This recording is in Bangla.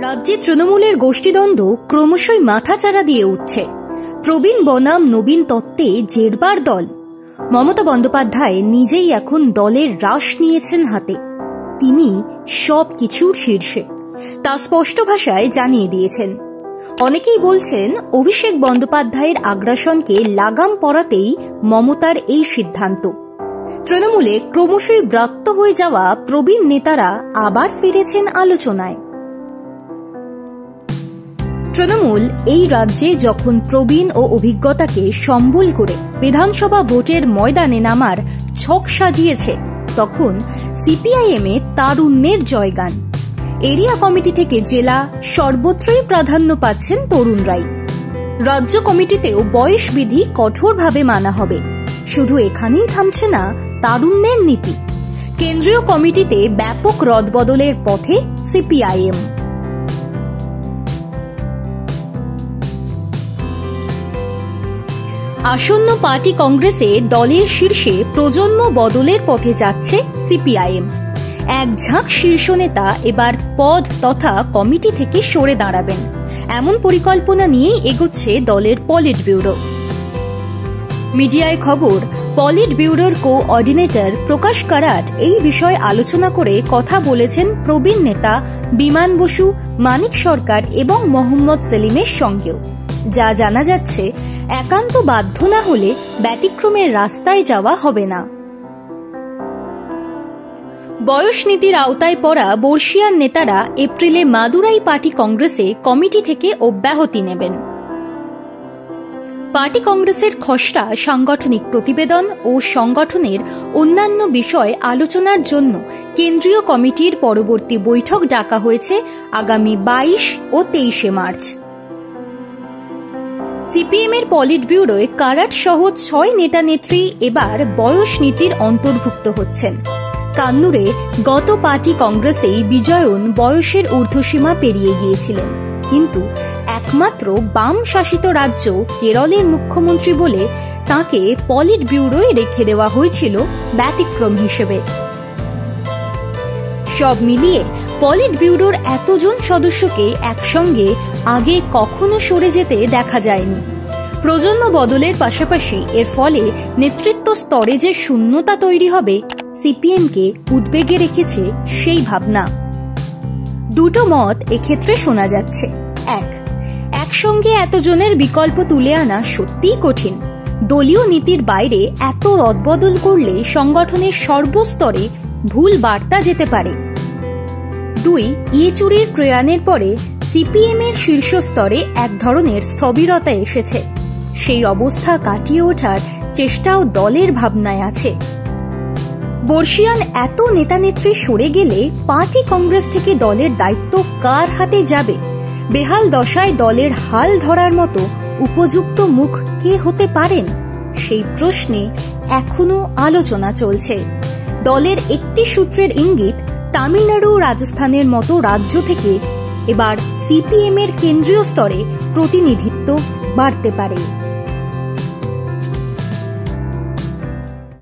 রাজ্যে তৃণমূলের গোষ্ঠীদ্বন্দ্ব ক্রমশই মাথাচাড়া দিয়ে উঠছে। প্রবীণ বনাম নবীন তত্ত্বে জেরবার দল। মমতা বন্দ্যোপাধ্যায় নিজেই এখন দলের রাশ নিয়েছেন হাতে। তিনি সবকিছুর শীর্ষে, তা স্পষ্ট ভাষায় জানিয়ে দিয়েছেন। অনেকেই বলছেন অভিষেক বন্দ্যোপাধ্যায়ের আগ্রাসনকে লাগাম পরাতেই মমতার এই সিদ্ধান্ত। তৃণমূলে ক্রমশই ব্রাত্য হয়ে যাওয়া প্রবীণ নেতারা আবার ফিরেছেন আলোচনায়। তৃণমূল এই রাজ্যে যখন প্রবীণ ও অভিজ্ঞতাকে সম্বল করে বিধানসভা ভোটের ময়দানে নামার ছক সাজিয়েছে, তখন সিপিআইএমে তারুণ্যের জয়গান। এরিয়া কমিটি থেকে জেলা সর্বত্রই প্রাধান্য পাচ্ছেন তরুণরাই। রাজ্য কমিটিতেও বয়স বিধি কঠোরভাবে মানা হবে। শুধু এখানেই থামছে না তারুণ্যের নীতি। কেন্দ্রীয় কমিটিতে ব্যাপক রদবদলের পথে সিপিআইএম। আসন্ন পার্টি কংগ্রেসে দলের শীর্ষে প্রজন্ম বদলের পথে যাচ্ছে সিপিআইএম। এক ঝাঁক শীর্ষ নেতা এবার পদ তথা কমিটি থেকে সরে দাঁড়াবেন, এমন পরিকল্পনা নিয়েই এগোচ্ছে দলের পলিট ব্যুরো। মিডিয়ায় খবর, পলিট ব্যুরোর কোঅর্ডিনেটর প্রকাশ কারাট এই বিষয়ে আলোচনা করে কথা বলেছেন প্রবীণ নেতা বিমান বসু, মানিক সরকার এবং মোহাম্মদ সেলিমের সঙ্গেও। যা জানা যাচ্ছে, একান্ত বাধ্য না হলে ব্যতিক্রমের রাস্তায় যাওয়া হবে না। বয়স নীতির আওতায় পড়া বর্ষিয়ান নেতারা এপ্রিলে মাদুরাই পার্টি কংগ্রেসে কমিটি থেকে অব্যাহতি নেবেন। পার্টি কংগ্রেসের খসড়া সাংগঠনিক প্রতিবেদন ও সংগঠনের অন্যান্য বিষয় আলোচনার জন্য কেন্দ্রীয় কমিটির পরবর্তী বৈঠক ডাকা হয়েছে আগামী 22 ও 23 মার্চ। সিপিএম এর পলিট ব্যুরোয় কারাট সহ 6 নেতা নেত্রী এবার বয়স নীতির অন্তর্ভুক্ত হচ্ছেন। কান্নুরে গত পার্টি কংগ্রেসেই বিজয়ন বয়সের ঊর্ধ্বসীমা পেরিয়ে গিয়েছিলেন, কিন্তু একমাত্র বাম শাসিত রাজ্য কেরলের মুখ্যমন্ত্রী বলে তাঁকে পলিট ব্যুরোয় রেখে দেওয়া হয়েছিল ব্যতিক্রম হিসেবে। সব মিলিয়ে পলিট ব্যুরোর এতজন সদস্যকে একসঙ্গে আগে কখনো সরে যেতে দেখা যায়নি। প্রজন্ম বদলের পাশাপাশি এর ফলে নেতৃত্ব স্তরে যে শূন্যতা তৈরি হবে, সিপিএমকে উদ্বেগে রেখেছে সেই ভাবনা। দুটো মত এক্ষেত্রে শোনা যাচ্ছে। একসঙ্গে এতজনের বিকল্প তুলে আনা সত্যিই কঠিন। দলীয় নীতির বাইরে এত রদবদল করলে সংগঠনের সর্বস্তরে ভুল বার্তা যেতে পারে। 2, ইয়েচুরির প্রয়াণের পরে সিপিএম এর শীর্ষ স্তরে এক ধরনের স্থবিরতা এসেছে। সেই অবস্থা কাটিয়ে ওঠার চেষ্টাও দলের ভাবনায় আছে। বর্ষিয়ান এত নেতানেত্রী সরে গেলে পার্টি কংগ্রেস থেকে দলের দায়িত্ব কার হাতে যাবে? বেহাল দশায় দলের হাল ধরার মতো উপযুক্ত মুখ কে হতে পারেন? সেই প্রশ্নে এখনো আলোচনা চলছে। দলের একটি সূত্রের ইঙ্গিত, তামিলনাড়ু, রাজস্থানের মতো রাজ্য থেকে এবার সিপিএম এর কেন্দ্রীয় স্তরে প্রতিনিধিত্ব বাড়তে পারে।